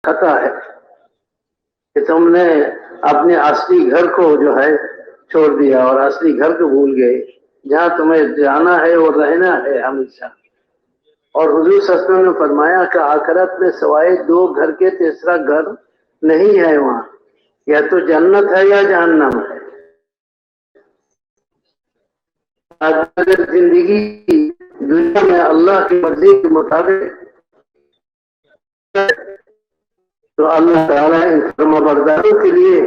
خطا ہے کہ تم نے اپنے اصلی گھر کو جو ہے چھوڑ دیا اور اصلی گھر کو بھول گئے جہاں تمہیں جانا ہے اور رہنا ہے ہمیشہ. اور حضور صلی اللہ علیہ وسلم نے فرمایا کہ آخرت میں سوائے 2 گھر کے تیسرا گھر نہیں ہے وہاں، یا تو جنت ہے یا جہنم ہے. اگر زندگی دنیا میں اللہ کی مرضی کے مطابق تو اللہ تعالیٰ ان فرمانبرداروں کے لیے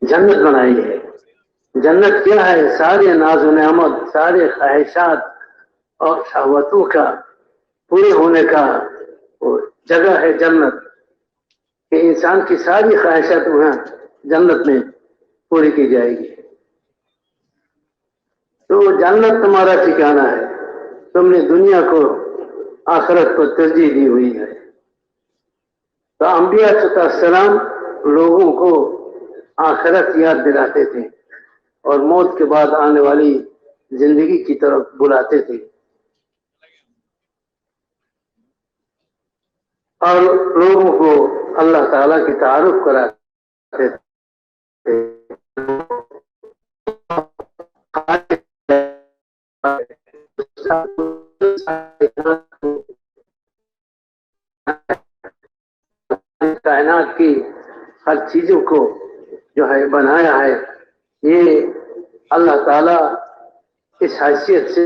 جنت بنائی ہے. جنت کیا ہے؟ سارے ناز و نعمت، سارے خواہشات اور شہوتوں کا پورے ہونے کا جگہ ہے جنت، کہ انسان کی ساری خواہشات وہاں جنت میں پوری کی جائے گی. تو جنت تمہارا ٹھکانہ ہے. تم نے دنیا کو آخرت کو ترجیح دی ہوئی ہے. تو انبیاء علیہ السلام لوگوں کو آخرت یاد دلاتے تھے اور موت کے بعد آنے والی زندگی کی طرف بلاتے تھے اور لوگوں کو اللہ تعالیٰ کی تعارف کراتے تھے. کائنات کی ہر چیزوں کو جو ہے بنایا ہے، یہ اللہ تعالیٰ اس حیثیت سے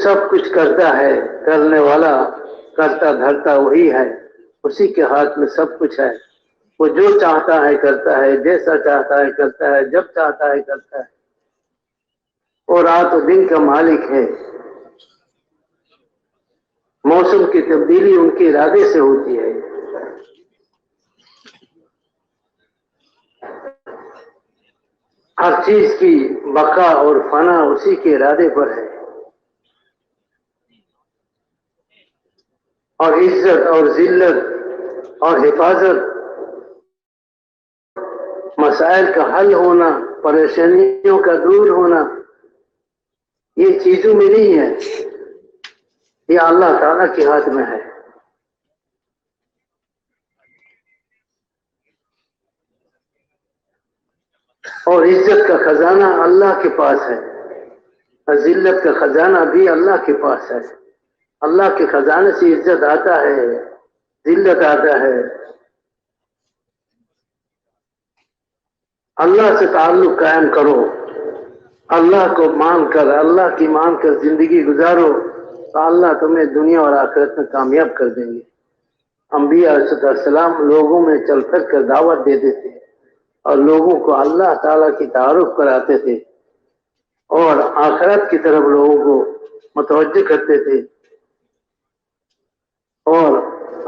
سب کچھ کرتا ہے، کرنے والا کرتا دھرتا وہی ہے، اسی کے ہاتھ میں سب کچھ ہے. وہ جو چاہتا ہے کرتا ہے، جیسا چاہتا ہے کرتا ہے، جب چاہتا ہے کرتا ہے، اور رات و دن کا مالک ہے. موسم کی تبدیلی ان کے ارادے سے ہوتی ہے. ہر چیز کی بقا اور فنا اسی کے ارادے پر ہے. اور عزت اور ذلت اور حفاظت، مسائل کا حل ہونا، پریشانیوں کا دور ہونا، یہ چیزوں میں نہیں ہے، یہ اللہ تعالیٰ کے ہاتھ میں ہے. اور عزت کا خزانہ اللہ کے پاس ہے، اور ذلت کا خزانہ بھی اللہ کے پاس ہے. اللہ کے خزانے سے عزت آتا ہے، ذلت آتا ہے. اللہ سے تعلق قائم کرو، اللہ کو مان کر، اللہ کی مان کر زندگی گزارو تو اللہ تمہیں دنیا اور آخرت میں کامیاب کر دیں گے. انبیاء علیہ السلام لوگوں میں چل پھر کر دعوت دیتے تھے اور لوگوں کو اللہ تعالیٰ کی تعارف کراتے تھے اور آخرت کی طرف لوگوں کو متوجہ کرتے تھے اور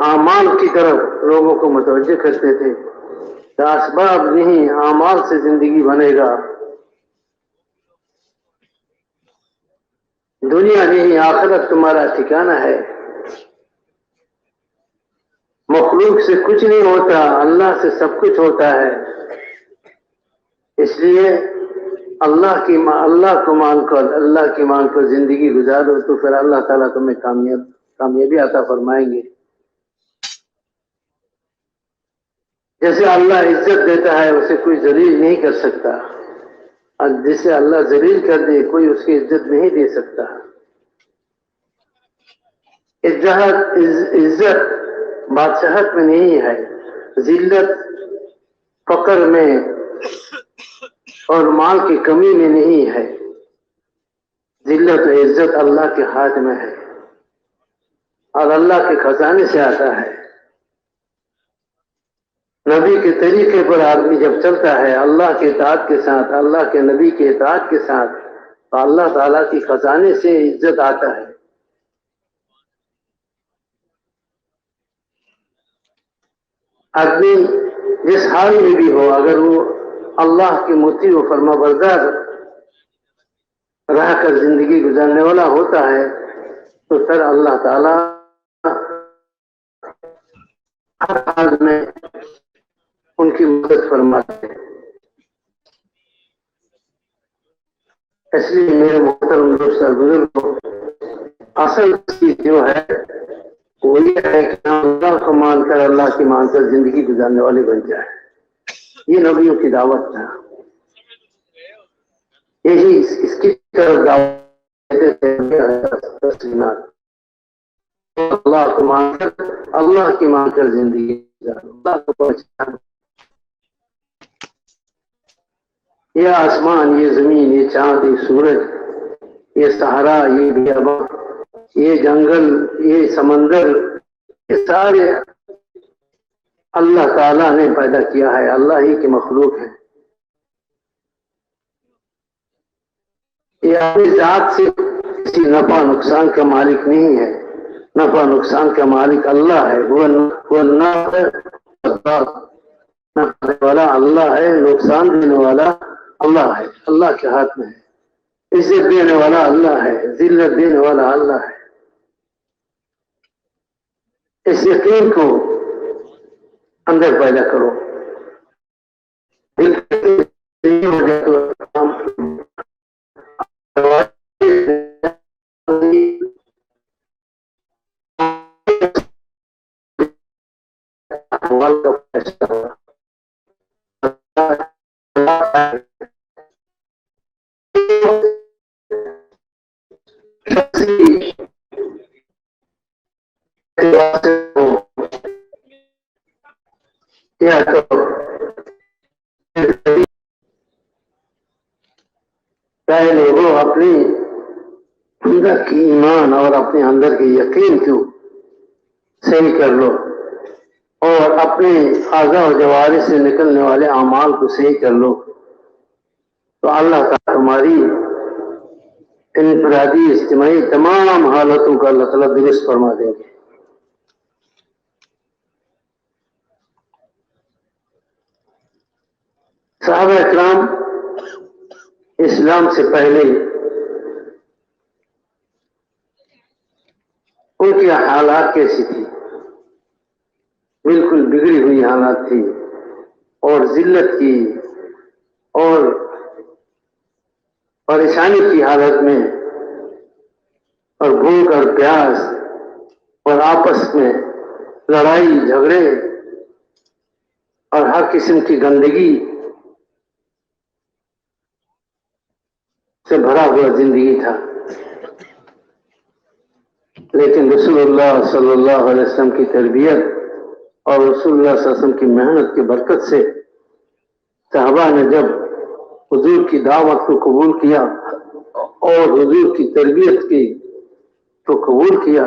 اعمال کی طرف لوگوں کو متوجہ کرتے تھے. کہ اسباب نہیں، اعمال سے زندگی بنے گا. دنیا نہیں، آخرت تمہارا ٹھکانہ ہے. مخلوق سے کچھ نہیں ہوتا، اللہ سے سب کچھ ہوتا ہے. اس لیے اللہ کو مان کر، اللہ کی مان کر زندگی گزارو تو پھر اللہ تعالیٰ تمہیں کامیابی عطا فرمائیں گے. جیسے اللہ عزت دیتا ہے اسے کوئی ذلیل نہیں کر سکتا، اور جسے اللہ ذلیل کر دے کوئی اس کی عزت نہیں دے سکتا. عزت بادشاہت میں نہیں ہے، ذلت فقر میں اور مال کی کمی میں نہیں ہے. ذلت و عزت اللہ کے ہاتھ میں ہے اور اللہ کے خزانے سے آتا ہے. نبی کے طریقے پر آدمی جب چلتا ہے اللہ کے اطاعت کے ساتھ، اللہ کے نبی کے اطاعت کے ساتھ، تو اللہ تعالیٰ کی خزانے سے عزت آتا ہے. آدمی جس حال میں بھی ہو، اگر وہ اللہ کے مطیع و فرما بردار رہ کر زندگی گزارنے والا ہوتا ہے تو پھر اللہ تعالیٰ ہر حال میں ان کی مدد فرماتے ہیں. اس لیے میرے محترم دوست اور بزرگوں، اصل چیز جو ہے وہ یہ ہے کہ ہم اللہ کو مان کر، اللہ کی مان کر زندگی گزارنے والے بن جائیں. یہ نبیوں کی دعوت تھا، یہی اس کی طرف دعوت تسلیمات. اللہ کو مان کر، اللہ کی مان کر زندگی گزارو، اللہ کو پہچانو. یہ آسمان، یہ زمین، یہ چاند، یہ سورج، یہ صحرا، یہ بیاباں، یہ جنگل، یہ سمندر، یہ سارے اللہ تعالیٰ نے پیدا کیا ہے، اللہ ہی کی مخلوق ہے. یہ اپنی ذات سے کسی نفع نقصان کا مالک نہیں ہے. نفع نقصان کا مالک اللہ ہے. وہ نفع دینے والا اللہ ہے، نقصان دینے والا اللہ ہے. اللہ کے ہاتھ میں ہے. عزت دینے والا اللہ ہے، ذلت دینے والا اللہ ہے. اس یقین کو اندر پیدا کرو. پہلے وہ اپنی اندر کی ایمان اور اپنے اندر کے یقین کو صحیح کر لو، اور اپنے اعضاء و جوارح سے نکلنے والے اعمال کو صحیح کر لو، تو اللہ تعالیٰ تمہاری انفرادی اجتماعی تمام حالتوں کا اللہ تعالیٰ درست فرما دیں گے. صحابہ اکرام اسلام سے پہلے ان کی حالات کیسی تھی؟ بالکل بگڑی ہوئی حالات تھی، اور ذلت کی اور پریشانی کی حالت میں، اور بھوک اور پیاس اور آپس میں لڑائی جھگڑے اور ہر قسم کی گندگی سے بھرا ہوا زندگی تھا. لیکن رسول اللہ صلی اللہ علیہ وسلم کی تربیت اور رسول اللہ صلی اللہ علیہ وسلم کی محنت کی برکت سے صحابہ نے جب حضور کی دعوت کو قبول کیا اور حضور کی تربیت کی کو قبول کیا،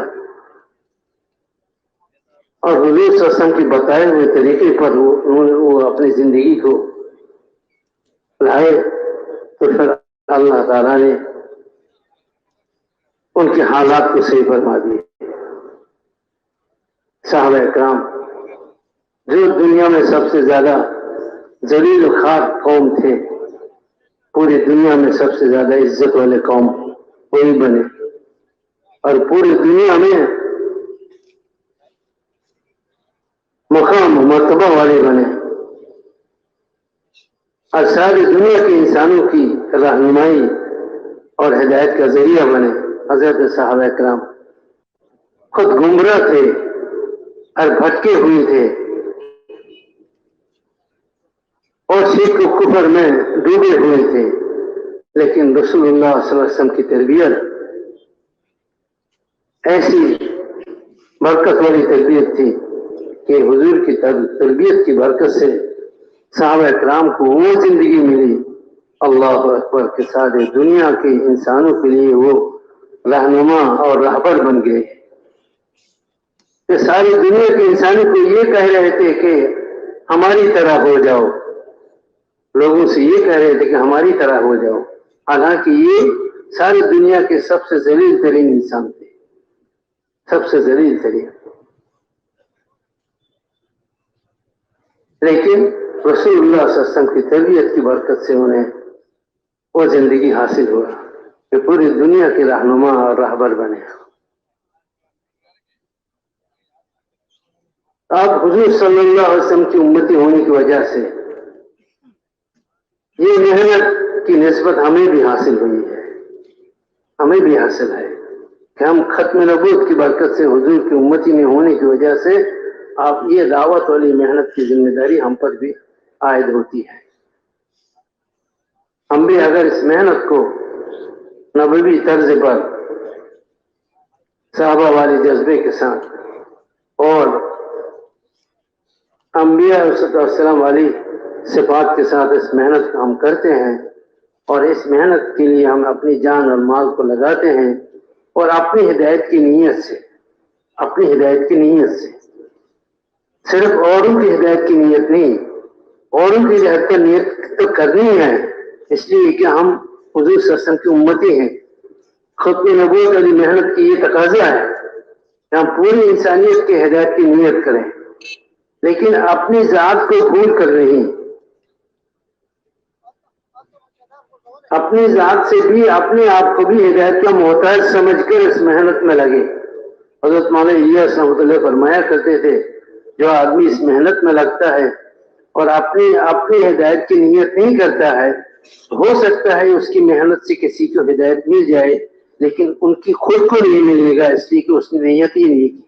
اور حضور صلی اللہ علیہ وسلم کی بتائے ہوئے طریقے پر وہ اپنی زندگی کو لائے، تو پھر اللہ تعالیٰ نے ان کے حالات کو صحیح فرما دیے. صحابہ اکرام جو دنیا میں سب سے زیادہ ذلیل و خوار قوم تھے، پوری دنیا میں سب سے زیادہ عزت والے قوم وہی بنے، اور پوری دنیا میں مقام و مرتبہ والے بنے، اور ساری دنیا کے انسانوں کی رہنمائی اور ہدایت کا ذریعہ بنے. حضرت صحابہ اکرام خود گمراہ تھے اور بھٹکے ہوئے تھے، اور شرک و کفر میں ڈوبے ہوئے تھے، لیکن رسول اللہ صلی اللہ علیہ وسلم کی تربیت ایسی برکت والی تربیت تھی کہ حضور کی تربیت کی برکت سے صحابہ اکرام کو وہ زندگی ملی، اللہ اکبر، کے سارے دنیا کے انسانوں کے لیے وہ رہنما اور رہبر بن گئے. کہ ساری دنیا کے انسانوں کو یہ کہہ رہے تھے کہ ہماری طرح ہو جاؤ، لوگوں سے یہ کہہ رہے تھے کہ ہماری طرح ہو جاؤ، حالانکہ یہ ساری دنیا کے سب سے ذلیل ترین انسان تھے، سب سے ذلیل ترین. لیکن رسول اللہ صلی اللہ علیہ وسلم کی تربیت کی برکت سے انہیں وہ زندگی حاصل ہوا کہ پوری دنیا کے رہنما اور رہبر بنے. آپ حضور صلی اللہ علیہ وسلم کی امتی ہونے کی وجہ سے یہ محنت کی نسبت ہمیں بھی حاصل ہوئی ہے، ہمیں بھی حاصل ہے کہ ہم ختم نبوت کی برکت سے حضور کی امتی میں ہونے کی وجہ سے آپ یہ دعوت والی محنت کی ذمہ داری ہم پر بھی عائد ہوتی ہے۔ ہم بھی اگر اس محنت کو نبوی طرز پر صحابہ والی جذبے کے ساتھ اور انبیاء علیہ السلام والی صفات کے ساتھ اس محنت کو ہم کرتے ہیں اور اس محنت کے لیے ہم اپنی جان اور مال کو لگاتے ہیں اور اپنی ہدایت کی نیت سے، اپنی ہدایت کی نیت سے، صرف اوروں کی ہدایت کی نیت نہیں، اوروں کی ہدایت کی نیت تو کرنی ہے، اس لیے کہ ہم حضور صلی اللہ علیہ وسلم کی امتی ہیں۔ ختم نبوت والی محنت کی یہ تقاضا ہے کہ ہم پوری انسانیت کی ہدایت کی نیت کریں، لیکن اپنی ذات کو بھول کر نہیں، اپنی ذات سے بھی اپنے آپ کو بھی ہدایت کا محتاج سمجھ کر اس محنت میں لگے۔ حضرت مولانا الیاس رحمۃ اللہ فرمایا کرتے تھے جو آدمی اس محنت میں لگتا ہے اور اپنی ہدایت کی نیت نہیں کرتا ہے، ہو سکتا ہے اس کی محنت سے کسی کو ہدایت مل جائے لیکن ان کی خود کو نہیں ملے گا، اس لیے کہ اس نے نیت ہی نہیں کی،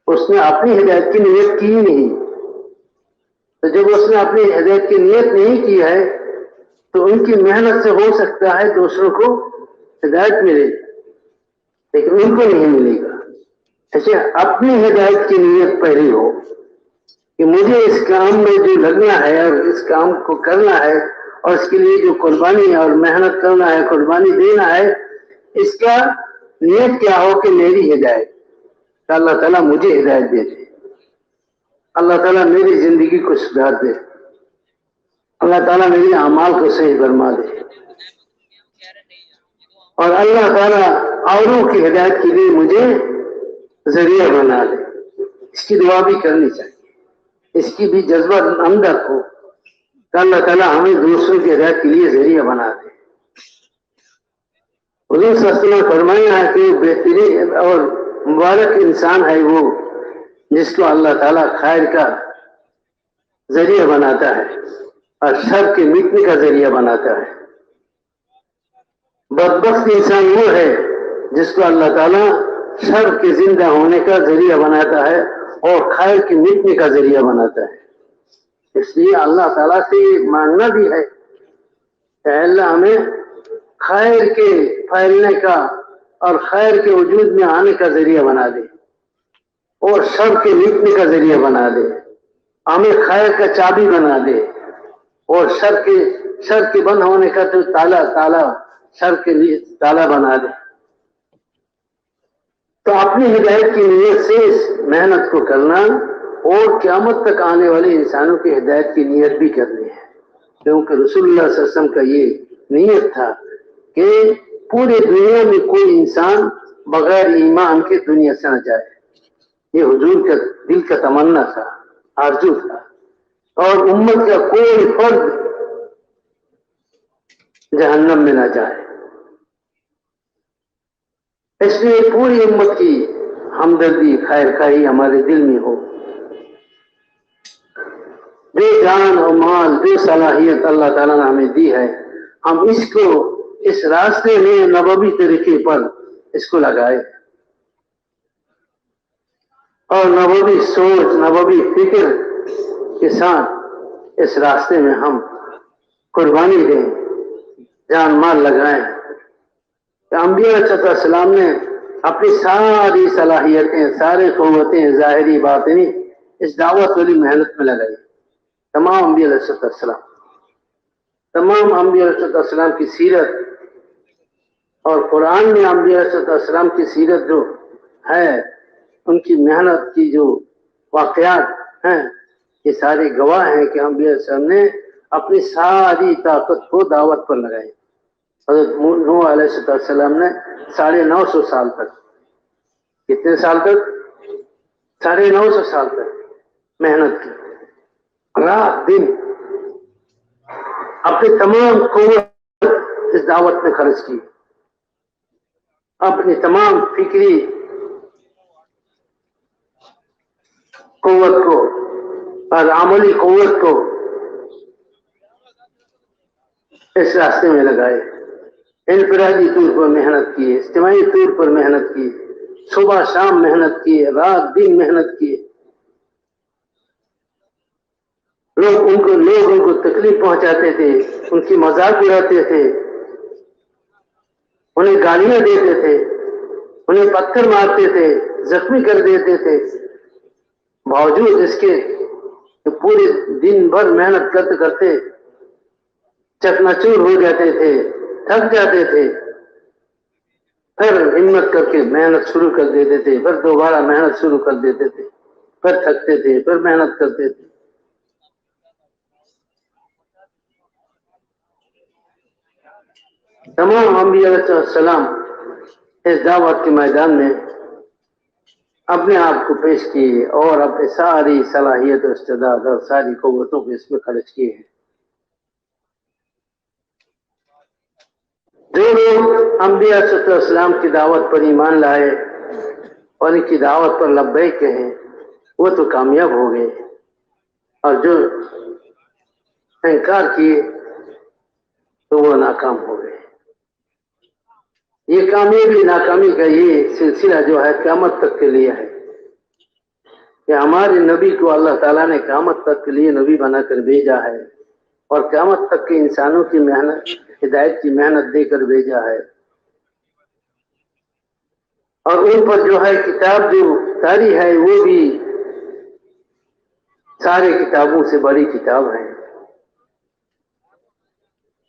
اس نے اپنی ہدایت کی نیت کی ہی نہیں۔ تو جب اس نے اپنی ہدایت کی نیت نہیں کی ہے تو ان کی محنت سے ہو سکتا ہے دوسروں کو ہدایت ملے لیکن ان کو نہیں ملے گا۔ ایسے اپنی ہدایت کی نیت پہلی ہو کہ مجھے اس کام میں جو لگنا ہے اور اس کام کو کرنا ہے اور اس کے لیے جو قربانی اور محنت کرنا ہے، قربانی دینا ہے، اس کا نیت کیا ہو کہ میری ہدایت، کہ اللہ تعالیٰ مجھے ہدایت دے دے، اللہ تعالیٰ میری زندگی کو سدھار دے، اللہ تعالیٰ میری اعمال کو صحیح فرما دے، اور اللہ تعالیٰ اوروں کی ہدایت کے لیے مجھے ذریعہ بنا دے۔ اس کی دعا بھی کرنی چاہیے، اس کی بھی جذبہ اندر ہو کہ اللہ تعالیٰ ہمیں دوسروں کی ہدایت کے لیے ذریعہ بنا دے۔ حضور صلی اللہ علیہ وسلم فرمایا ہے کہ بہترین اور مبارک انسان ہے وہ جس کو اللہ تعالیٰ خیر کا ذریعہ بناتا ہے اور شر کے مٹنے کا ذریعہ بناتا ہے۔ بدبخت انسان وہ ہے جس کو اللہ تعالیٰ شر کے زندہ ہونے کا ذریعہ بناتا ہے اور خیر کے مٹنے کا ذریعہ بناتا ہے۔ اس لیے اللہ تعالیٰ سے یہ مانگنا بھی ہے کہ اللہ ہمیں خیر کے پھیلنے کا اور خیر کے وجود میں آنے کا ذریعہ بنا دے اور شر کے مٹنے کا ذریعہ بنا دے، ہمیں خیر کا چابی بنا دے اور شر کے بند ہونے کا تو تالا شر کے لیے تالا بنا دے۔ تو اپنی ہدایت کی نیت سے اس محنت کو کرنا اور قیامت تک آنے والے انسانوں کی ہدایت کی نیت بھی کرنی ہے، کیونکہ رسول اللہ صلی اللہ علیہ وسلم کا یہ نیت تھا کہ پورے دنیا میں کوئی انسان بغیر ایمان کے دنیا سے نہ جائے۔ یہ حضور کا دل کا تمنا تھا، آرزو تھا، اور امت کا کوئی فرد جہنم میں نہ جائے۔ اس لیے پوری امت کی ہمدردی، خیر خواہی ہمارے دل میں ہو۔ جو جان اور مال، جو صلاحیت اللہ تعالیٰ نے ہمیں دی ہے، ہم اس کو اس راستے میں نبوی طریقے پر اس کو لگائے اور نبوی سوچ، نبوی فکر کے ساتھ اس راستے میں ہم قربانی دیں، جان مال لگائیں۔ انبیاء علیہ السلام نے اپنی ساری صلاحیتیں، سارے قوتیں ظاہری باطنی اس دعوت والی محنت میں لگائی۔ تمام انبیاء علیہ السلام، تمام انبیاء علیہ السلام کی سیرت اور قرآن میں انبیاء علیہ السلام کی سیرت جو ہے، ان کی محنت کی جو واقعات ہیں، یہ سارے گواہ ہیں کہ انبیاء علیہ السلام نے اپنی ساری طاقت کو دعوت پر لگائی۔ حضرت نوح علیہ السلام نے 950 سال تک، کتنے سال تک؟ 950 سال تک محنت کی، رات دن اپنی تمام قوت اس دعوت میں خرچ کی، اپنی تمام فکری قوت کو اور عملی قوت کو اس راستے میں لگائے، انفرادی طور پر محنت کی، اجتماعی طور پر محنت کی، صبح شام محنت کی، رات دن محنت کی۔ لوگ ان کو تکلیف پہنچاتے تھے، ان کی مذاق اڑاتے تھے، انہیں گالیاں دیتے تھے، انہیں پتھر مارتے تھے، زخمی کر دیتے تھے، باوجود اس کے کہ پورے دن بھر محنت کرتے کرتے چکناچور ہو جاتے تھے، تھک جاتے تھے، پھر ہمت کر کے محنت شروع کر دیتے تھے، پھر دوبارہ محنت شروع کر دیتے تھے، پھر تھکتے تھے، پھر محنت کرتے تھے۔ تمام انبیاء علیہ السلام اس دعوت کے میدان میں اپنے آپ کو پیش کیے اور اپنی ساری صلاحیت و استعداد اور ساری قوتوں کو اس میں خرچ کیے ہیں۔ جو لوگ انبیاء صلی اللہ علیہ وسلم کی دعوت پر ایمان لائے اور ان کی دعوت پر لبیک کہیں وہ تو کامیاب ہو گئے، اور جو انکار کیے تو وہ ناکام ہو گئے۔ یہ کامیابی ناکامی کا یہ سلسلہ جو ہے قیامت تک کے لیے ہے کہ ہمارے نبی کو اللہ تعالیٰ نے قیامت تک کے لیے نبی بنا کر بھیجا ہے، اور قیامت تک کے انسانوں کی محنت ہدایت کی محنت دے کر بھیجا ہے، اور ان پر جو ہے کتاب جو اتاری ہے وہ بھی سارے کتابوں سے بڑی کتاب ہے،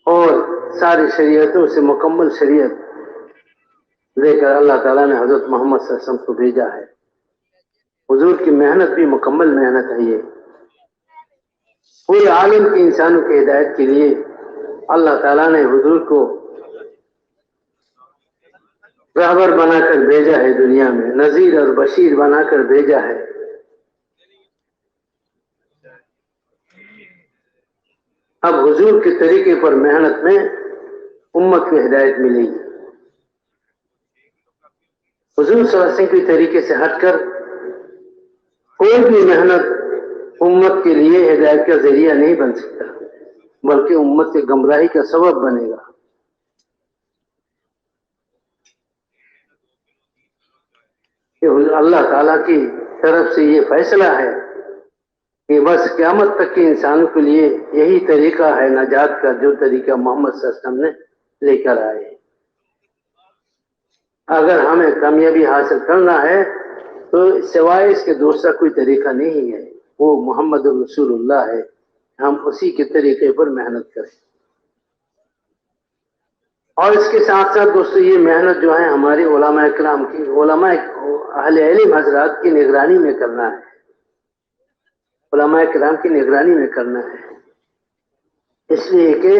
اور ساری شریعتوں سے مکمل شریعت لے کر اللہ تعالیٰ نے حضرت محمد صلی اللہ علیہ وسلم کو بھیجا ہے۔ حضور کی محنت بھی مکمل محنت ہے، یہ پورے عالم کے انسانوں کی ہدایت کے لیے اللہ تعالیٰ نے حضور کو رہبر بنا کر بھیجا ہے، دنیا میں نذیر اور بشیر بنا کر بھیجا ہے۔ اب حضور کے طریقے پر محنت میں امت کو ہدایت ملے گی۔ حضور صلی اللہ علیہ وسلم کے طریقے سے ہٹ کر کوئی بھی محنت امت کے لیے ہدایت کا ذریعہ نہیں بن سکتا، بلکہ امت کے گمراہی کا سبب بنے گا۔ کہ اللہ تعالیٰ کی طرف سے یہ فیصلہ ہے کہ بس قیامت تک کے انسانوں کے لیے یہی طریقہ ہے نجات کا، جو طریقہ محمد صلی اللہ علیہ وسلم نے لے کر آئے۔ اگر ہمیں کامیابی حاصل کرنا ہے تو سوائے اس کے دوسرا کوئی طریقہ نہیں ہے، وہ محمد رسول اللہ ہے، ہم اسی کے طریقے پر محنت کریں۔ اور اس کے ساتھ ساتھ دوستو یہ محنت جو ہے ہمارے علماء اکرام کی، علماء اہل علم حضرات کی نگرانی میں کرنا ہے، علماء کرام کی نگرانی میں کرنا ہے، اس لیے کہ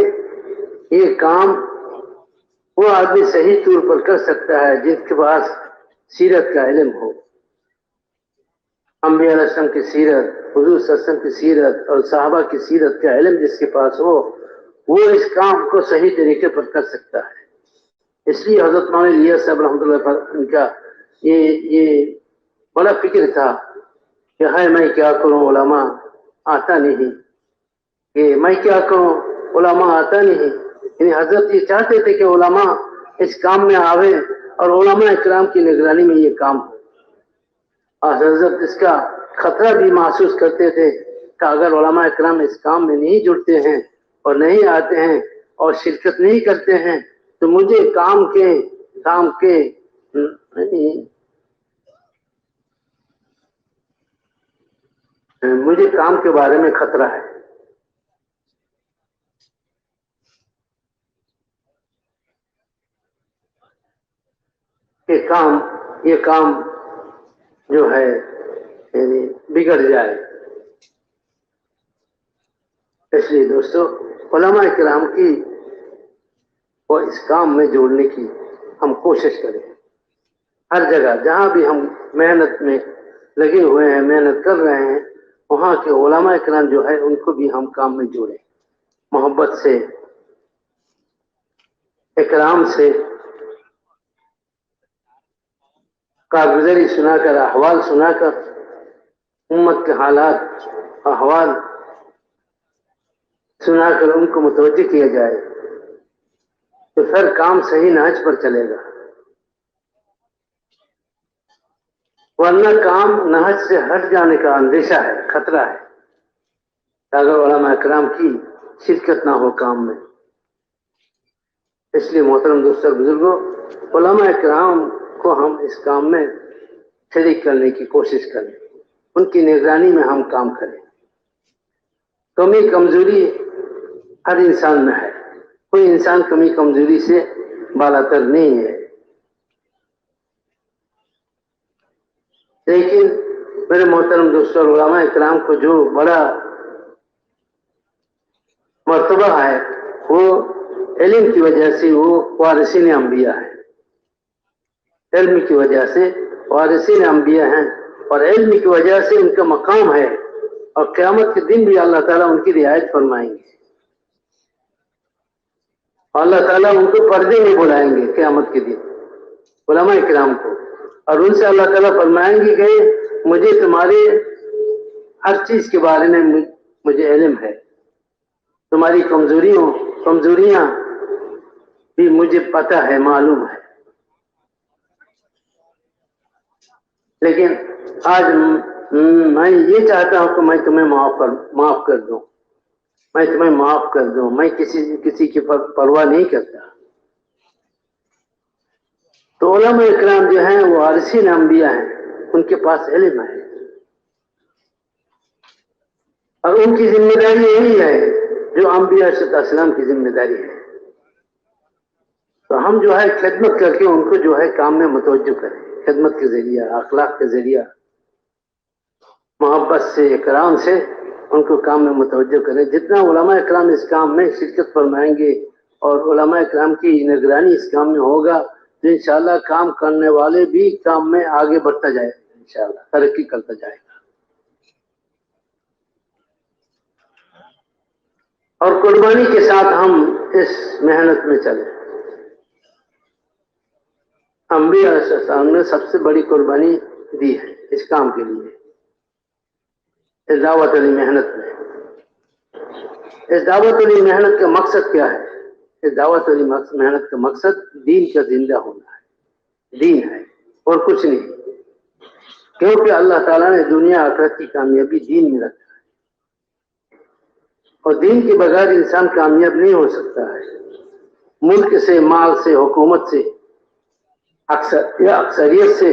یہ کام وہ آدمی صحیح طور پر کر سکتا ہے جس کے پاس سیرت کا علم ہو، انبیاء علیہ السلام کی سیرت، حضور صلی اللہ علیہ وسلم کی سیرت اور صحابہ کی سیرت کا علم جس کے پاس ہو وہ اس کام کو صحیح طریقے پر کر سکتا ہے۔ اس لیے حضرت مولانا الیاس صاحب رحمۃ اللہ پر ان کا یہ بڑا فکر تھا کہ ہے میں کیا کروں، علماء آتا نہیں، کہ میں کیا کروں، علماء آتا نہیں۔ یعنی حضرت یہ چاہتے تھے کہ علماء اس کام میں آوے اور علماء اکرام کی نگرانی میں یہ کام ہو، اور حضرت اس کا خطرہ بھی محسوس کرتے تھے کہ اگر علماء اکرام اس کام میں نہیں جڑتے ہیں اور نہیں آتے ہیں اور شرکت نہیں کرتے ہیں تو مجھے کام کے بارے میں خطرہ ہے۔ یہ کام جو ہے یعنی بگڑ جائے۔ اس لیے دوستو علماء کرام کی اور اس کام میں جوڑنے کی ہم کوشش کریں، ہر جگہ جہاں بھی ہم محنت میں لگے ہوئے ہیں، محنت کر رہے ہیں، وہاں کے علماء کرام جو ہے ان کو بھی ہم کام میں جوڑیں، محبت سے، اکرام سے، کارگزاری سنا کر، احوال سنا کر، امت کے حالات احوال سنا کر ان کو متوجہ کیا جائے تو پھر کام صحیح نہج پر چلے گا، ورنہ کام نہج سے ہٹ جانے کا اندیشہ ہے، خطرہ ہے اگر علماء کرام کی شرکت نہ ہو کام میں۔ اس لیے محترم دوستوں بزرگوں، علماء کرام کو ہم اس کام میں شریک کرنے کی کوشش کریں، ان کی نگرانی میں ہم کام کریں۔ کمی کمزوری ہر انسان میں ہے، کوئی انسان کمی کمزوری سے بالاتر نہیں ہے، لیکن میرے محترم دوستوں، علماء کرام کو جو بڑا مرتبہ ہے وہ علم کی وجہ سے وہ وارثین انبیاء ہیں، علم کی وجہ سے وارثین انبیاء ہیں، اور علم کی وجہ سے ان کا مقام ہے، اور قیامت کے دن بھی اللہ تعالیٰ ان کی رعایت فرمائیں گے، اللہ تعالیٰ ان کو پردے میں بلائیں گے قیامت کے دن علماء کرام کو، اور ان سے اللہ تعالیٰ فرمائیں گے کہ مجھے تمہارے ہر چیز کے بارے میں مجھے علم ہے، تمہاری کمزوریاں بھی مجھے پتہ ہے، معلوم ہے، لیکن آج میں یہ چاہتا ہوں کہ میں تمہیں معاف کر دوں، میں تمہیں معاف کر دوں، میں کسی کی پرواہ نہیں کرتا۔ تو علماء اکرام جو ہیں وہ وارثین انبیاء ہیں، ان کے پاس علم ہے، اور ان کی ذمہ داری یہی ہے جو انبیاء علیہ السلام کی ذمہ داری ہے۔ تو ہم جو ہے خدمت کر کے ان کو جو ہے کام میں متوجہ کریں، خدمت کے ذریعہ، اخلاق کے ذریعہ، محبت سے، اکرام سے ان کو کام میں متوجہ کریں۔ جتنا علماء اکرام اس کام میں شرکت فرمائیں گے اور علماء اکرام کی نگرانی اس کام میں ہوگا تو انشاءاللہ کام کرنے والے بھی کام میں آگے بڑھتا جائے گا، انشاءاللہ ترقی کرتا جائے گا، اور قربانی کے ساتھ ہم اس محنت میں چلیں۔ انبیاء علیہ السلام نے سب سے بڑی قربانی دی ہے اس کام کے لیے، اس دعوت علی محنت میں۔ اس دعوت علی محنت کا مقصد کیا ہے؟ اس دعوت علی محنت کا مقصد دین کا زندہ ہونا ہے، دین ہے اور کچھ نہیں، کیونکہ اللہ تعالیٰ نے دنیا آخرت کی کامیابی دین میں رکھا ہے، اور دین کے بغیر انسان کامیاب نہیں ہو سکتا ہے۔ ملک سے، مال سے، حکومت سے، اکثریت سے،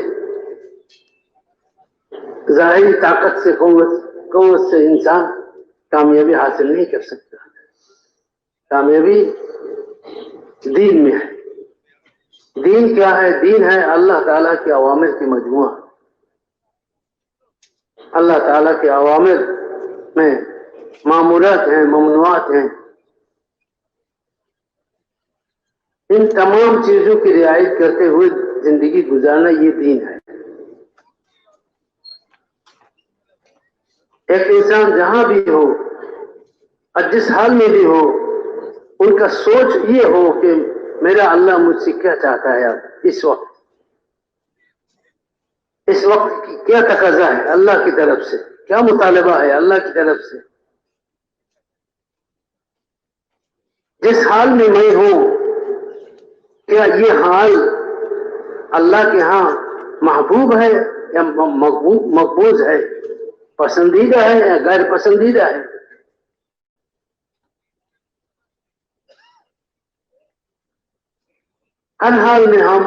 ظاہری طاقت سے، قوت سے انسان کامیابی حاصل نہیں کر سکتا۔ کامیابی دین میں ہے۔ دین کیا ہے؟ دین ہے اللہ تعالیٰ کے اوامر کی مجموعہ۔ اللہ تعالیٰ کے اوامر میں مامورات ہیں، ممنوعات ہیں، ان تمام چیزوں کی رعایت کرتے ہوئے زندگی گزارنا یہ دین ہے۔ ایک انسان جہاں بھی ہو اور جس حال میں بھی ہو، ان کا سوچ یہ ہو کہ میرا اللہ مجھ سے کیا چاہتا ہے، اس وقت کی کیا تقاضا ہے اللہ کی طرف سے، کیا مطالبہ ہے اللہ کی طرف سے۔ جس حال میں میں ہوں، کیا یہ حال اللہ کے ہاں محبوب ہے یا مقبوض ہے، پسندیدہ ہے یا غیر پسندیدہ ہے؟ ہر حال میں ہم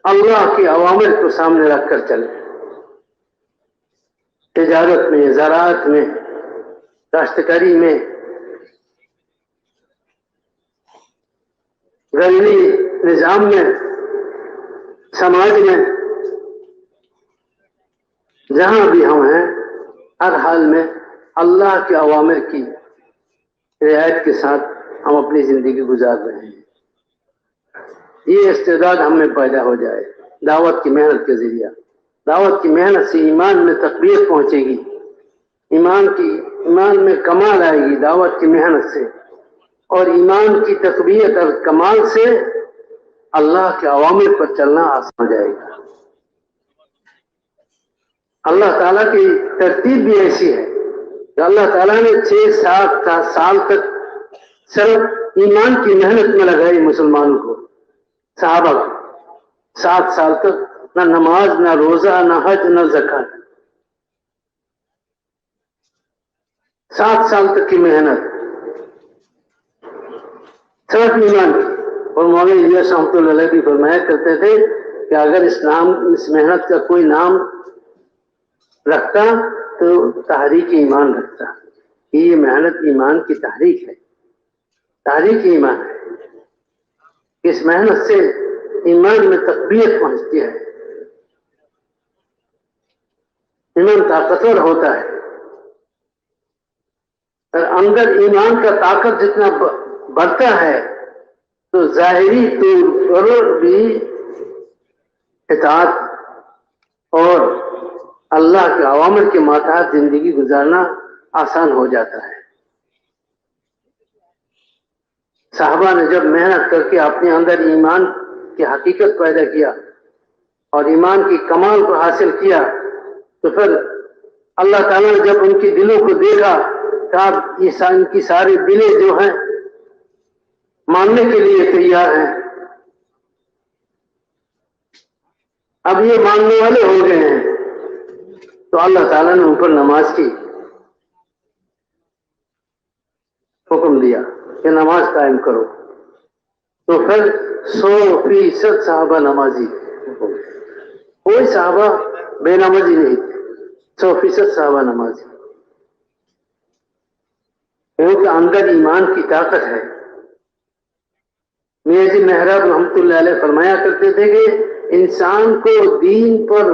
اللہ کے اوامر کو سامنے رکھ کر چلیں، تجارت میں، زراعت میں، کاشتکاری میں، گھریلو نظام میں، سماج میں، جہاں بھی ہم ہیں، ہر حال میں اللہ کے اوامر کی رعایت کے ساتھ ہم اپنی زندگی گزار رہے ہیں۔ یہ استعداد ہم میں پیدا ہو جائے دعوت کی محنت کے ذریعہ۔ دعوت کی محنت سے ایمان میں تقویت پہنچے گی، ایمان میں کمال آئے گی دعوت کی محنت سے، اور ایمان کی تقویت اور کمال سے اللہ کے اوامر پر چلنا آسان ہو جائے گا۔ اللہ تعالیٰ کی ترتیب بھی ایسی ہے کہ اللہ تعالیٰ نے 6-7 سال تک صرف ایمان کی محنت میں لگائی مسلمانوں کو، صحابہ کو 7 سال تک نہ نماز، نہ روزہ، نہ حج، نہ زکات، 7 سال تک کی محنت صرف ایمان کی۔ اور مولانا الیاس رحمۃ اللہ علیہ بھی فرمایا کرتے تھے کہ اگر اس محنت کا کوئی نام رکھتا تو تحریک ایمان رکھتا، کہ یہ محنت ایمان کی تحریک ہے، تحریک ایمان ہے۔ اس محنت سے ایمان میں تقویت پہنچتی ہے، ایمان طاقتور ہوتا ہے، اور اندر ایمان کا طاقت جتنا بڑھتا ہے تو ظاہری طور پر بھی اطاعت اور اللہ کے اوامر کے ماتحت زندگی گزارنا آسان ہو جاتا ہے۔ صحابہ نے جب محنت کر کے اپنے اندر ایمان کی حقیقت پیدا کیا اور ایمان کی کمال کو حاصل کیا، تو پھر اللہ تعالیٰ نے جب ان کے دلوں کو دیکھا کہ اب ان کی ساری دلیں جو ہیں ماننے کے لیے تیار ہیں، اب یہ ماننے والے ہو گئے ہیں، تو اللہ تعالیٰ نے ان پر نماز کی حکم دیا کہ نماز قائم کرو، تو پھر 100% صحابہ نمازی ہو گئے، کوئی صحابہ بے نمازی نہیں تھے، 100% صحابہ نمازی، کیونکہ اندر ایمان کی طاقت ہے۔ میاں جی محراب رحمۃ اللہ علیہ فرمایا کرتے تھے کہ انسان کو دین پر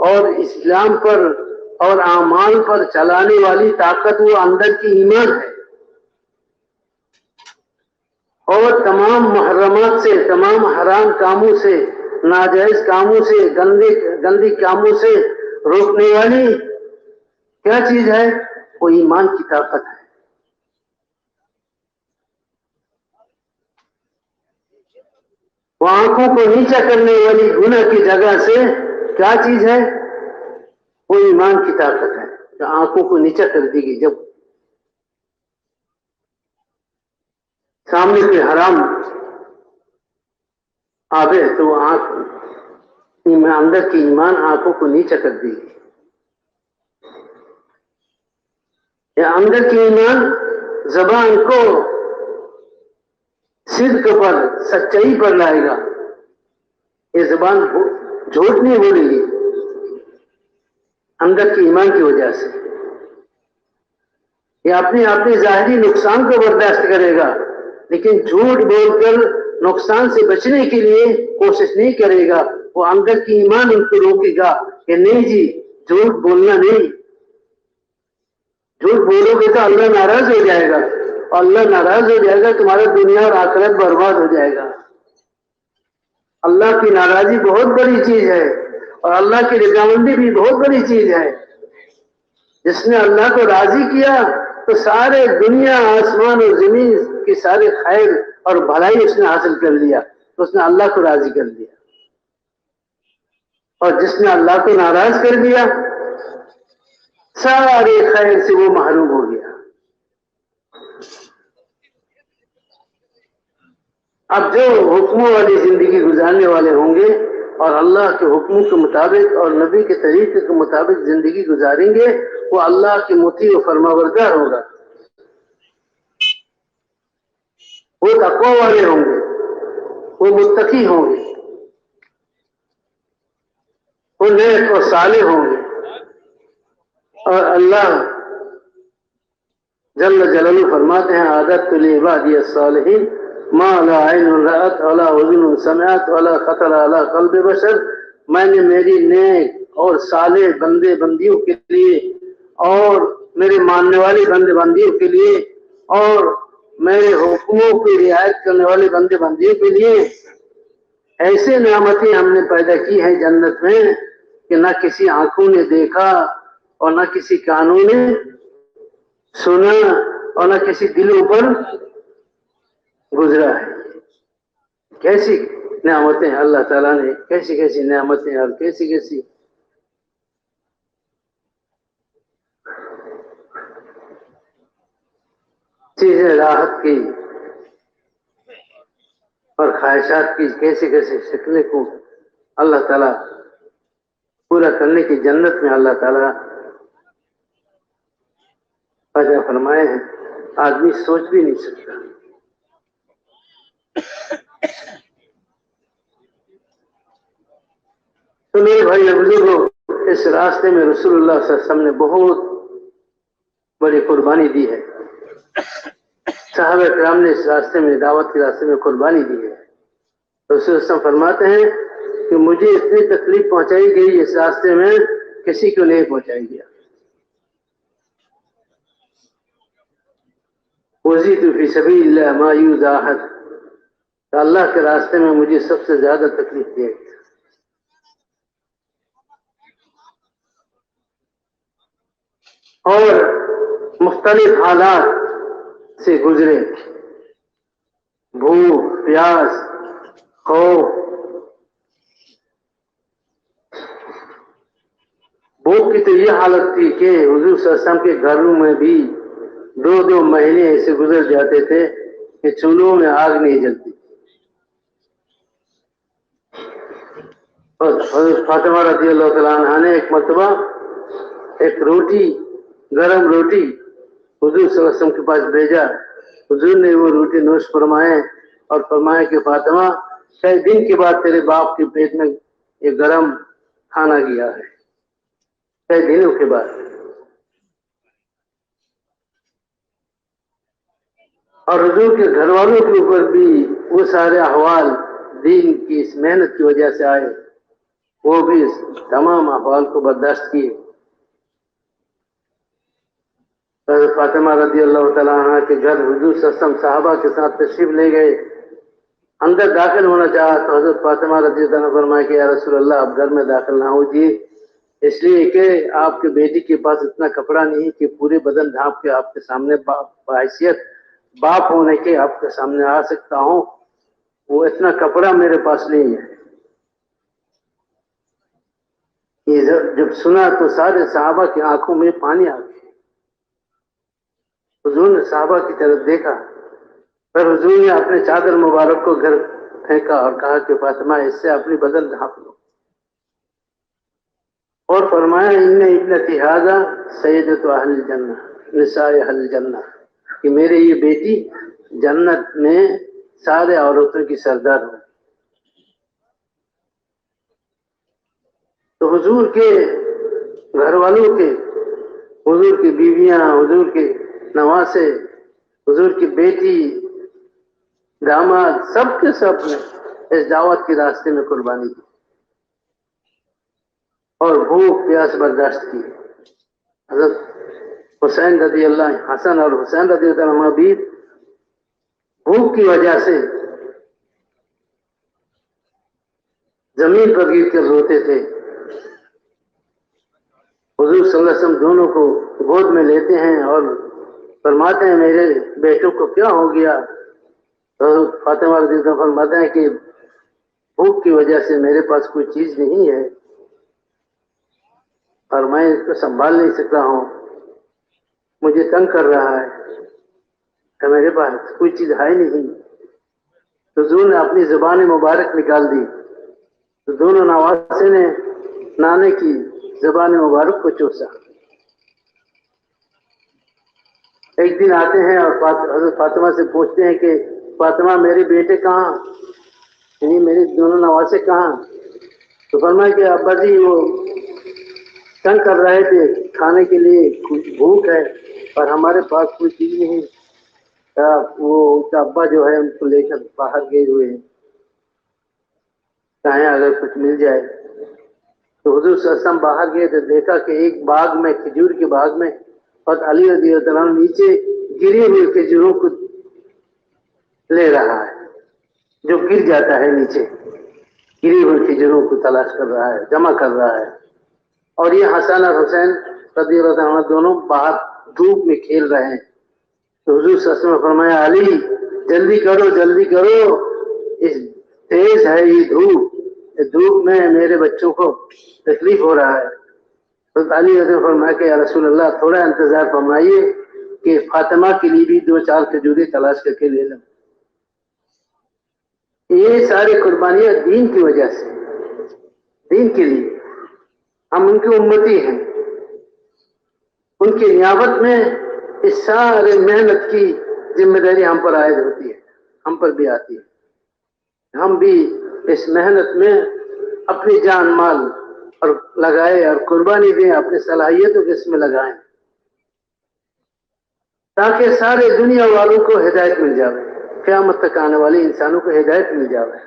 اور اسلام پر اور اعمال پر چلانے والی طاقت وہ اندر کی ایمان ہے، اور تمام محرمات سے، تمام حرام کاموں سے، ناجائز کاموں سے، گندی کاموں سے روکنے والی کیا چیز ہے؟ وہ ایمان کی طاقت ہے۔ وہ آنکھوں کو نیچا کرنے والی گناہ کی جگہ سے کیا چیز ہے؟ وہ ایمان کی طاقت ہے کہ آنکھوں کو نیچا کر دی گئی۔ جب سامنے کوئی حرام آوے تو وہ اندر کی ایمان آنکھوں کو نیچا کر دی گئی۔ یہ اندر کی ایمان زبان کو صدق پر، سچائی پر لائے گا، یہ زبان جھوٹ نہیں بولے گی اندر کی ایمان کی وجہ سے۔ یہ اپنے ظاہری نقصان کو برداشت کرے گا، لیکن جھوٹ بول کر نقصان سے بچنے کے لیے کوشش نہیں کرے گا۔ وہ اندر کی ایمان ان کو روکے گا کہ نہیں جی، جھوٹ بولنا نہیں، جھوٹ بولو گے تو اللہ ناراض ہو جائے گا، اور اللہ ناراض ہو جائے گا تمہارا دنیا اور آخرت برباد ہو جائے گا۔ اللہ کی ناراضی بہت بڑی چیز ہے، اور اللہ کی رضامندی بھی بہت بڑی چیز ہے۔ جس نے اللہ کو راضی کیا تو سارے دنیا، آسمان اور زمین کی سارے خیر اور بھلائی اس نے حاصل کر لیا، تو اس نے اللہ کو راضی کر دیا۔ اور جس نے اللہ کو ناراض کر دیا، سارے خیر سے وہ محروم ہو گیا۔ اب جو حکموں والی زندگی گزارنے والے ہوں گے اور اللہ کے حکموں کے مطابق اور نبی کے طریقے کے مطابق زندگی گزاریں گے، وہ اللہ کے مطیع و فرمانبردار ہوگا، وہ تقوی والے ہوں گے، وہ متقی ہوں گے، وہ نیک اور صالح ہوں گے۔ اور اللہ جل جلالہ فرماتے ہیں اعددت لعبادی الصالحین ما لا عین رأت ولا اذن سمعت ولا خطر علی قلب بشر، میں نے میری نیک اور صالح بندے بندیوں کے لیے اور میرے ماننے والے بندے بندیوں کے لیے اور میرے حکموں کی رعایت کرنے والے بندے بندیوں کے لیے ایسے نعمتیں ہم نے پیدا کی ہیں جنت میں کہ نہ کسی آنکھوں نے دیکھا اور نہ کسی کانوں نے سنا اور نہ کسی دلوں پر گزرا ہے۔ کیسی نعمتیں اللہ تعالیٰ نے، کیسی کیسی نعمتیں اور کیسی کیسی چیزیں راحت کی اور خواہشات کی کیسے کیسے شکلیں کو اللہ تعالیٰ پورا کرنے کی جنت میں اللہ تعالیٰ وعدہ فرمائے ہیں، آدمی سوچ بھی نہیں سکتا۔ تو میرے بھائی بزرگوں، اس راستے میں رسول اللہ صلی اللہ علیہ وسلم نے بہت بڑی قربانی دی ہے۔ صحابہ کرام نے اس راستے میں، دعوت کے راستے میں قربانی دی ہے۔ رسول اللہ صلی اللہ علیہ وسلم فرماتے ہیں کہ مجھے اتنی تکلیف پہنچائی گئی اس راستے میں، کسی کو نہیں پہنچائی گیا۔ وزیت فی سبیل اللہ ما یوزا احد، اللہ کے راستے میں مجھے سب سے زیادہ تکلیف دی گئی۔ اور مختلف حالات سے گزرے، بھوک، پیاس، خوف۔ بھوک کی تو یہ حالت تھی کہ حضور صلی اللہ علیہ وسلم کے گھروں میں بھی 2 مہینے ایسے گزر جاتے تھے کہ چولہوں میں آگ نہیں جلتی۔ اور حضرت فاطمہ رضی اللہ تعالیٰ عنہ نے ایک مرتبہ ایک روٹی، گرم روٹی حضور صلی اللہ علیہ وسلم کے پاس بھیجا۔ حضور نے وہ روٹی نوش فرمائے اور فرمایا کہ فاطمہ، کئی دن کے بعد تیرے باپ کے پیٹ میں یہ گرم کھانا گیا ہے، کئی دنوں کے بعد۔ اور حضور کے گھر والوں کے اوپر بھی وہ سارے احوال دین کی اس محنت کی وجہ سے آئے، وہ بھی اس تمام احوال کو برداشت کیے۔ حضرت فاطمہ رضی اللہ تعالیٰ عنہ کے گھر حضور صلی اللہ علیہ وسلم صحابہ کے ساتھ تشریف لے گئے، اندر داخل ہونا چاہا تو حضرت فاطمہ رضی اللہ عنہ فرمایا کہ یا رسول اللہ، آپ گھر میں داخل نہ ہوجیے، اس لیے کہ آپ کے بیٹی کے پاس اتنا کپڑا نہیں کہ پورے بدن ڈھانپ کے آپ کے سامنے بحیثیت باپ ہونے کے آپ کے سامنے آ سکتا ہوں، وہ اتنا کپڑا میرے پاس نہیں ہے۔ یہ جب سنا تو سارے صحابہ کی آنکھوں میں پانی آ گیا۔ حضور نے صحابہ کی طرف دیکھا، پھر حضور نے اپنے چادر مبارک کو گھر پھینکا اور کہا کہ فاطمہ، اس سے اپنی بدن ڈھانپ لو، اور فرمایا ان ابنتی ھذا سیدۃ اہل الجنہ نساء اہل الجنہ، کہ میرے یہ بیٹی جنت میں سارے عورتوں کی سردار ہو۔ تو حضور کے گھر والوں کے، حضور کی بیویاں، حضور کے نواسے، حضور کی بیٹی، داماد، سب کے سب نے اس دعوت کے راستے میں قربانی دی اور بھوک پیاس برداشت کی۔ حضرت حسین رضی اللہ، حسن اور حسین رضی اللہ عنہ بھی بھوک کی وجہ سے زمین پر گر کر روتے تھے۔ حضور صلی اللہ علیہ وسلم دونوں کو گود میں لیتے ہیں اور فرماتے ہیں میرے بیٹوں کو کیا ہو گیا؟ تو فاطمہ رضی اللہ عنہ فرماتے ہیں کہ بھوک کی وجہ سے میرے پاس کوئی چیز نہیں ہے اور میں اس کو سنبھال نہیں سکتا ہوں، مجھے تنگ کر رہا ہے کہ میرے پاس کوئی چیز ہے نہیں۔ تو حضور نے اپنی زبان مبارک نکال دی، تو دونوں نواسے نے نانے کی زبان مبارک کو چوسا۔ ایک دن آتے ہیں اور حضرت فاطمہ سے پوچھتے ہیں کہ فاطمہ، میرے بیٹے کہاں، یعنی میرے دونوں نواسے کہاں؟ تو فرمایا کہ ابا جی وہ تنگ کر رہے تھے، کھانے کے لیے بھوک ہے اور ہمارے پاس کوئی چیز نہیں، وہ اس کا ابا جو ہے ان کو لے کر باہر گئے ہوئے ہیں، چاہیں اگر کچھ مل جائے۔ تو حضور صلی اللہ علیہ وسلم باہر گئے تو دیکھا کہ ایک باغ میں، کھجور کے باغ میں، اور علی رضی اللہ عنہ نیچے گری ہوئی کھجوروں کو لے رہا ہے، جو گر جاتا ہے نیچے، گری ہوئی کھجوروں کو تلاش کر رہا ہے، جمع کر رہا ہے۔ اور یہ حسن اور حسین رضی اللہ عنہ دونوں باہر دھوپ میں کھیل رہے ہیں۔ تو حضور صلی اللہ علیہ وسلم نے فرمایا علی جلدی کرو، جلدی کرو، اس تیز ہے یہ دھوپ، اس دھوپ میں میرے بچوں کو تکلیف ہو رہا ہے۔ تو علی رضی اللہ عنہ فرمایا کہ یا رسول اللہ تھوڑا انتظار فرمائیے، کہ فاطمہ کے لیے بھی 2-4 کھجوریں تلاش کر کے لے لیں. یہ ساری قربانیاں دین کی وجہ سے, دین کے لیے. ہم ان کی امتی ہیں, ان کی نیابت میں اس سارے محنت کی ذمہ داری ہم پر عائد ہوتی ہے, ہم پر بھی آتی ہے. ہم بھی اس محنت میں اپنی جان مال اور لگائے اور قربانی دیں, اپنی صلاحیتوں کو اس میں لگائیں, تاکہ سارے دنیا والوں کو ہدایت مل جائے, قیامت تک آنے والے انسانوں کو ہدایت مل جائے.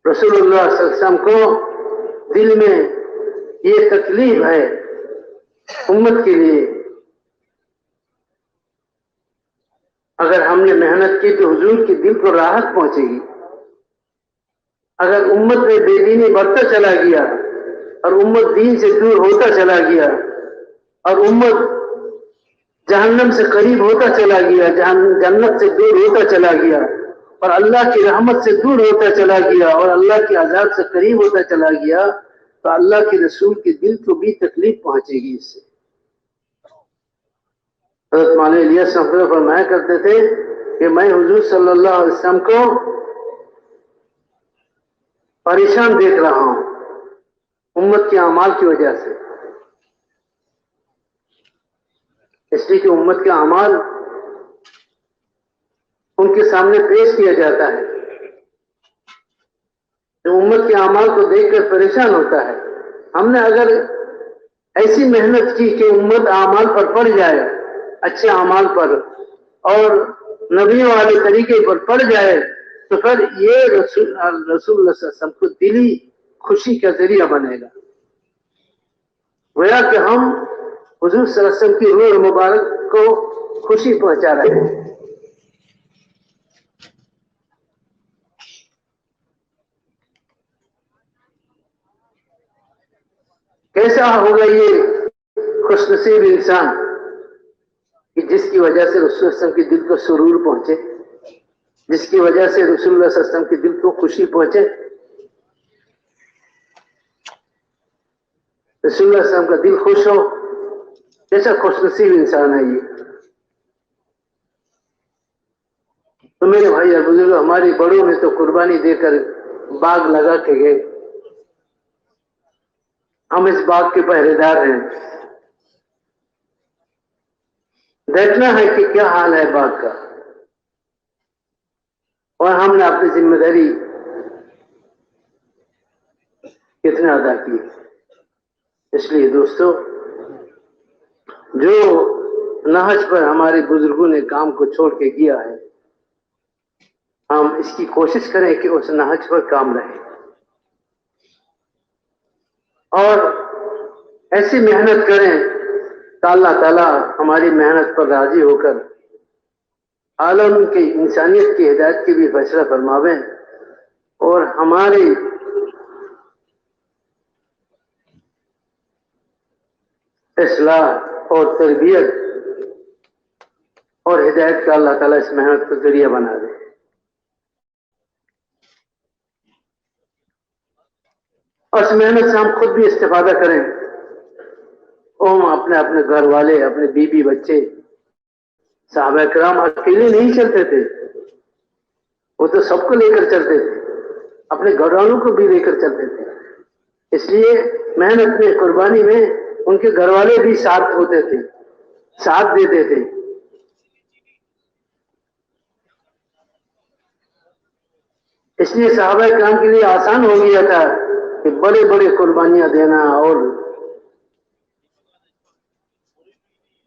رسول اللہ صلی اللہ علیہ وسلم کو دل میں یہ تکلیف ہے امت کے لیے. اگر ہم نے محنت کی تو حضور کے دل کو راحت پہنچے گی. اگر امت میں بے دینی بڑھتا چلا گیا اور امت دین سے دور ہوتا چلا گیا اور امت جہنم سے قریب ہوتا چلا گیا, جنت سے دور ہوتا چلا گیا اور اللہ کی رحمت سے دور ہوتا چلا گیا اور اللہ کے عذاب سے قریب ہوتا چلا گیا, تو اللہ کے رسول کے دل کو بھی تکلیف پہنچے گی اس سے. حضرت مولانا الیاس صاحب فرمایا کرتے تھے کہ میں حضور صلی اللہ علیہ وسلم کو پریشان دیکھ رہا ہوں امت کے اعمال کی وجہ سے, اس لیے کہ امت کے اعمال ان کے سامنے پیش کیا جاتا ہے. تو امت کے اعمال کو دیکھ کر پریشان ہوتا ہے. ہم نے اگر ایسی محنت کی کہ امت اعمال پر پڑ جائے, اچھے اعمال پر اور نبیوں والے طریقے پر پڑ جائے, تو پھر یہ رسول اللہ صلی اللہ علیہ وسلم کو دلی خوشی کا ذریعہ بنے گا. گویا کہ ہم حضور صلی اللہ علیہ وسلم کی روح مبارک کو خوشی پہنچا رہے ہیں. کیسا ہوگا یہ خوش نصیب انسان کہ جس کی وجہ سے رسول اللہ صلی اللہ علیہ وسلم کے دل کو سرور پہنچے, جس کی وجہ سے رسول اللہ صلی اللہ علیہ وسلم کے دل کو خوشی پہنچے. رسول اللہ صلی اللہ علیہ وسلم کا دل خوش ہو, کیسا خوش نصیب انسان ہے یہ. تو میرے بھائی اور بزرگوں, ہماری بڑوں نے تو قربانی دے کر باغ لگا کے گئے, ہم اس باغ کے پہرے دار ہیں. دیکھنا ہے کہ کیا حال ہے باغ کا, اور ہم نے اپنی ذمہ داری کتنا ادا کی. اس لیے دوستو, جو نہج پر ہمارے بزرگوں نے کام کو چھوڑ کے کیا ہے, ہم اس کی کوشش کریں کہ اس نہج پر کام رہے اور ایسی محنت کریں کہ اللہ تعالیٰ ہماری محنت پر راضی ہو کر عالم کی انسانیت کی ہدایت کی بھی فیصلہ فرماویں اور ہماری اصلاح اور تربیت اور ہدایت کا اللہ تعالیٰ اس محنت کو ذریعہ بنا دے. اور اس محنت سے ہم خود بھی استفادہ کریں, اور ہم اپنے گھر والے, اپنے بیوی بچے, صحابہ کرام اکیلے نہیں چلتے تھے, وہ تو سب کو لے کر چلتے تھے, اپنے گھر والوں کو بھی لے کر چلتے تھے. اس لیے محنت میں, قربانی میں ان کے گھر والے بھی ساتھ ہوتے تھے, ساتھ دیتے تھے. اس لیے صحابہ کرام کے لیے آسان ہو گیا تھا کہ بڑے بڑے قربانیاں دینا اور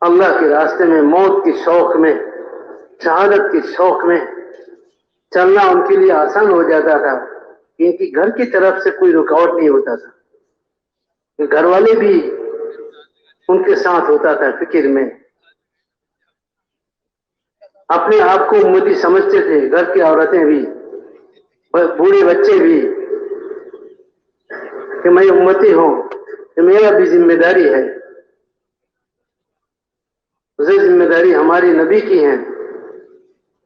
اللہ کے راستے میں موت کے شوق میں, شہادت کے شوق میں چلنا ان کے لیے آسان ہو جاتا تھا, کیونکہ گھر کی طرف سے کوئی رکاوٹ نہیں ہوتا تھا. گھر والے بھی ان کے ساتھ ہوتا تھا فکر میں, اپنے آپ کو امتی سمجھتے تھے, گھر کی عورتیں بھی, بوڑھے بچے بھی, کہ میں امتی ہوں, کہ میرا بھی ذمہ داری ہے. یہ ذمہ داری ہماری نبی کی ہے,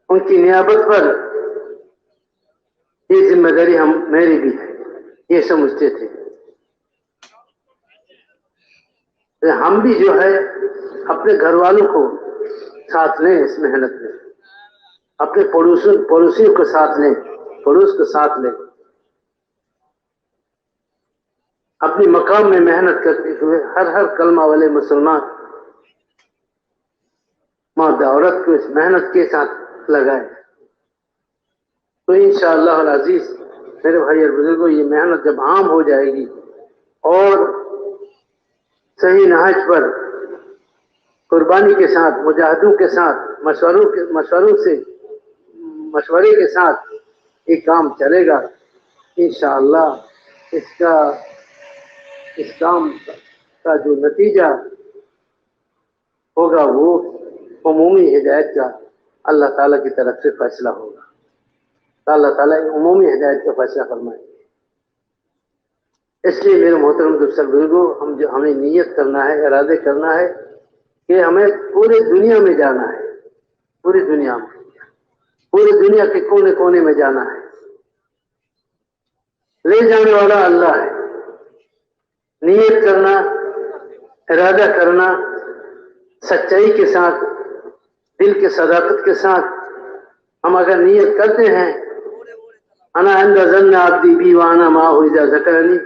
ان کی نیابت پر یہ ذمہ داری میری بھی ہے, یہ سمجھتے تھے. ہم بھی جو ہے اپنے گھر والوں کو ساتھ لیں اس محنت میں، اپنے پڑوسیوں کو ساتھ لیں، پڑوس کو ساتھ لیں، اپنی مقام میں محنت کرتے ہوئے ہر کلمہ والے مسلمان مرد عورت کو اس محنت کے ساتھ لگائیں، تو انشاءاللہ العزیز میرے بھائی اور بزرگوں یہ محنت جب عام ہو جائے گی اور صحیح نہج پر قربانی کے ساتھ، مجاہدوں کے ساتھ، مشورے کے ساتھ یہ کام چلے گا، انشاءاللہ اس کام کا جو نتیجہ ہوگا وہ عمومی ہدایت کا اللہ تعالیٰ کی طرف سے فیصلہ ہوگا، تو اللہ تعالیٰ عمومی ہدایت کا فیصلہ فرمائے گے۔ اس لیے میرے محترم دوستر بزرگوں، ہمیں نیت کرنا ہے، ارادے کرنا ہے کہ ہمیں پوری دنیا میں جانا ہے، پوری دنیا کے کونے کونے میں جانا ہے، لے جانے والا اللہ ہے۔ نیت کرنا، ارادہ کرنا، سچائی کے ساتھ، دل کے صداقت کے ساتھ ہم اگر نیت کرتے ہیں، انا عند ظن عبدی بی وانا معه اذا ذکرنی،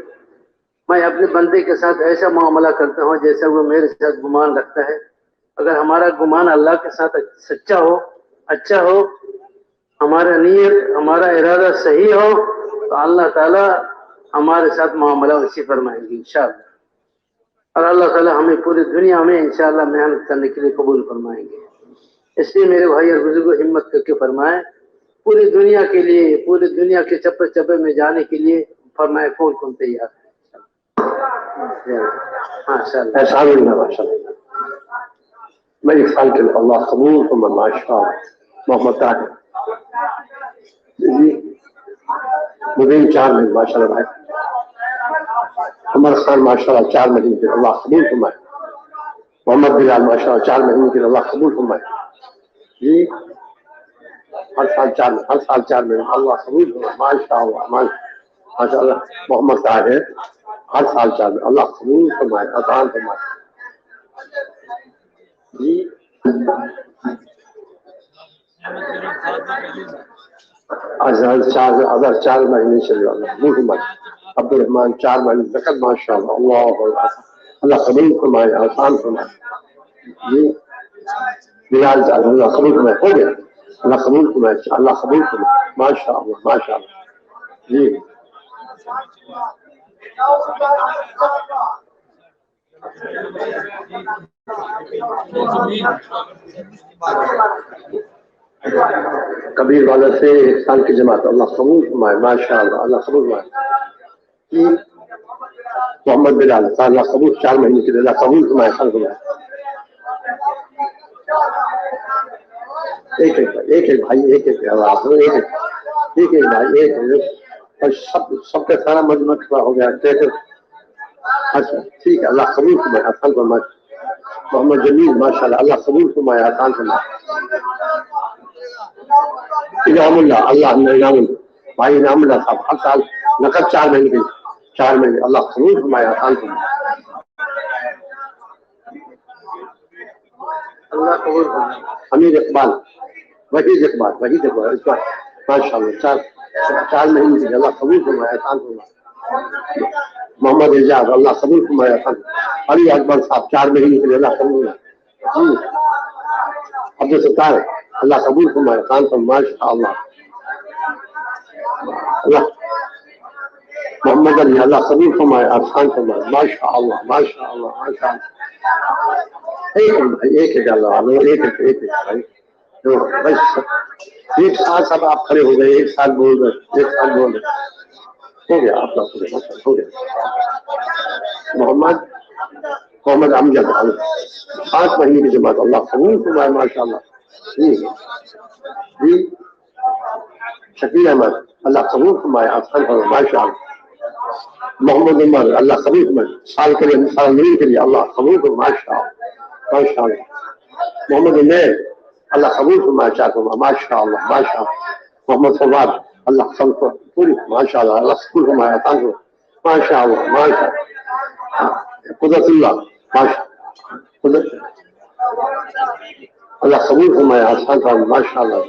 میں اپنے بندے کے ساتھ ایسا معاملہ کرتا ہوں جیسا وہ میرے ساتھ گمان رکھتا ہے۔ اگر ہمارا گمان اللہ کے ساتھ سچا ہو، اچھا ہو، ہمارا نیت، ہمارا ارادہ صحیح ہو، تو اللہ تعالیٰ ہمارے ساتھ معاملہ اسی فرمائیں گے انشاءاللہ، اور اللہ تعالیٰ ہمیں پوری دنیا میں انشاءاللہ محنت کرنے کے لیے قبول فرمائیں گے۔ اس لیے میرے بھائی اور بزرگوں ہمت کر کے فرمائیں، پوری دنیا کے لیے، پوری دنیا کے چپے چپے میں جانے کے لیے فرمائے کون کون تیار ہے؟ ماشاء اللہ میں ایک سال کے اللہ قبول کو ماشاء محمد طاہر جی مبین 4 مہینے ماشاء اللہ بھائی عمر خان ماشاء اللہ 4 مہینے کے اللہ قبول فرمائے، محمد بلال ماشاء اللہ 4 مہینے کے اللہ قبول فرمائے جی، ہر سال 4 مہینے اللہ قبول فرمائے ماشاء اللہ محمد طاہر ہر سال 4 مہینے اللہ قبول فرمائے، آسان فرمائے جی۔ اگر 4 مہینے چلے اللہ عبد الرحمان 4 مہینے تک ماشاء اللہ اللہ قبول فرمائے، آسان فرمائے جی۔ بلال اللہ قبول فرمائے، ہو گیا اللہ قبول فرمائے، اللہ قبول فرمائے ماشاء اللہ جی۔ کبیر والا سے 1 سال کی جماعت اللہ قبول فرمائے ماشاء اللہ قبول فرمائے جی۔ محمد بلال اللہ قبول 4 مہینے کے لیے اللہ قبول فرمائے، خان فرمائے ایک بھائی آواز ایک بھائی اور سب کا سارا مجمع کھڑا ہو گیا، اچھا ٹھیک ہے اللہ قبول فرمائے، آسان فرمائے محمد جمیل ماشاء اللہ قبول فرمائے، آسان فرمائے انعام اللہ بھائی انعام اللہ صاحب ہر سال نقد 4 مہینے کے 4 مہینے اللہ قبول فرمائے، آسان فرمائے اللہ قبول فرمائے۔ امیر اقبال وحید اقبال ماشاء اللہ 4 مہینے کے اللہ قبول فرمائے، آسان فرمائے محمد اعجاز اللہ قبول فرمائے، آسان علی اکبر صاحب 4 مہینے کے لیے اللہ قبول فرمائے جی۔ عبدالستار اللہ قبول فرمائے، آسان فرمائے ماشاء اللہ محمد علی اللہ قبول فرمائے، آسان فرمائے ماشاء اللہ ایک بھائی ایک ساتھ سب آپ کھڑے ہو گئے، ایک ساتھ بول رہے ہو گیا آپ کا ہو گیا۔ محمد امجد 5 مہینے کی جماعت اللہ قبول فرمائے ماشاء اللہ جی۔ شکیل احمد اللہ قبول فرمائے، آسان فرمائے ماشاء اللہ محمد عمر اللہ قبول فرمائے، سال کے لیے اللہ قبول فرمائے ماشاء اللہ محمد عمیر اللہ قبول فرمائے، ماشاء اللہ محمد فواد اللہ قبول پوری ماشاء اللہ قبول فرمائے، آسان فرمائے ماشاء اللہ قدرت اللہ خدا اللہ قبول فرمائے آسان تھا ماشاء اللہ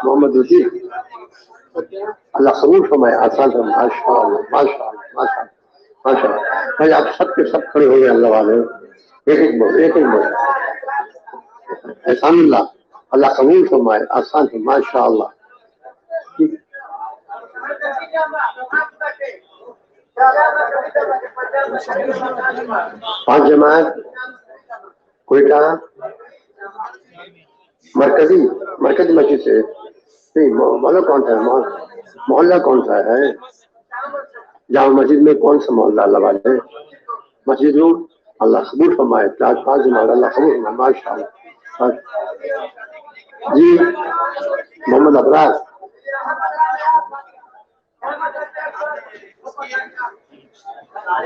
محمد رفیع اللہ قبول فرمائے آسان تھا ماشاء اللہ ماشاء اللہ ماشاء اللہ ماشاء اللہ بھائی آپ سب کے سب کھڑے ہو گئے اللہ والے ایک ایک بول احسان اللہ اللہ قبول فرمائے آسان تھا ماشاء اللہ پانچ جماعت کوئٹہ مرکزی مسجد سے نہیں محلہ کون سا ہے محلہ کون سا ہے جامع مسجد میں کون سا محلہ اللہ والے مسجد روڈ اللہ قبول فرمائے پانچ جماعت اللہ قبول فرمائے ماشاء اللہ جی محمد ابرار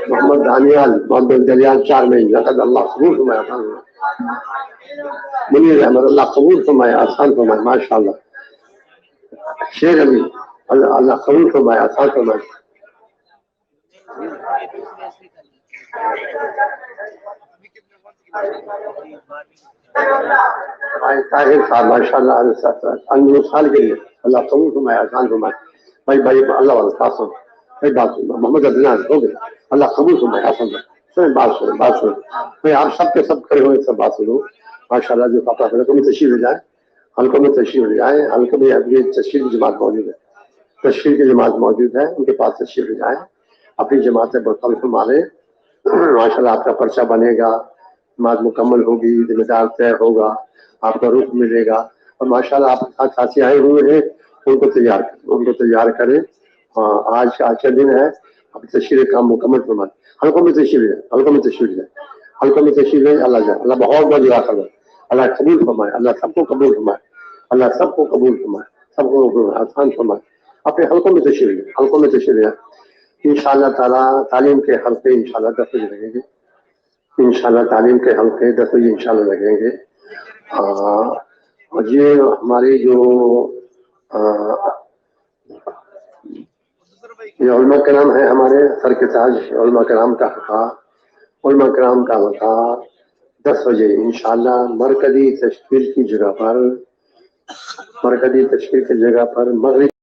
محمد دانیال محمد دلیال 4 میں لقد اللہ قبول فرمائے منیر احمد اللہ قبول فرمائے آسان فرمائے ماشاء اللہ شیر علی اللہ قبول فرمائے آسان فرمائے طاہر صاحب ماشاء اللہ سال کے لیے اللہ قبول فرمائے آسان فرمائے بھائی اللہ والا قاسم بات سننا محمد عدنان ہو گئے اللہ قبول فرمائے آسان فرمائے بات سنیں بھائی آپ سب کے سب کھڑے ہوئے سب بات سنو ماشاء اللہ جو پاپا حلقوں میں تشریف لے جائیں حلقوں میں تشریف لے جائیں حلقوں میں تشریف کی جماعت موجود ہے تشریف کی جماعت موجود ہے ان کے پاس تشریف لے جائیں اپنی جماعتیں برقرار فرما لیں ماشاء اللہ آپ کا پرچہ بنے گا نماز مکمل ہوگی ذمہ دار طے ہوگا آپ کا رخ ملے گا اور ماشاء اللہ آپ کے ساتھ ساتھی آئے ہوئے ہیں ان کو تیار کریں آج کا دن ہے اب تشریح کام مکمل فرمائیں حلقوں میں تشریف لیں حلقوں میں تشریف لیں اللہ جائے اللہ بہت بہت دعا کرے اللہ قبول فرمائے اللہ سب کو قبول فرمائے اللہ سب کو قبول فرمائے سب کو آسان فرمائے اپنے حلقوں میں تشریف لیں انشاءاللہ تعالیٰ تعلیم کے حلقے انشاءاللہ 10 بجے لگیں گے انشاءاللہ تعلیم کے حلقے 10 بجے انشاءاللہ لگیں گے اور یہ ہماری جو یہ علماء کرام ہے ہمارے سر کے تاج علماء کرام کا وقار 10 بجے انشاءاللہ مرکزی تشکیل کی جگہ پر مغرب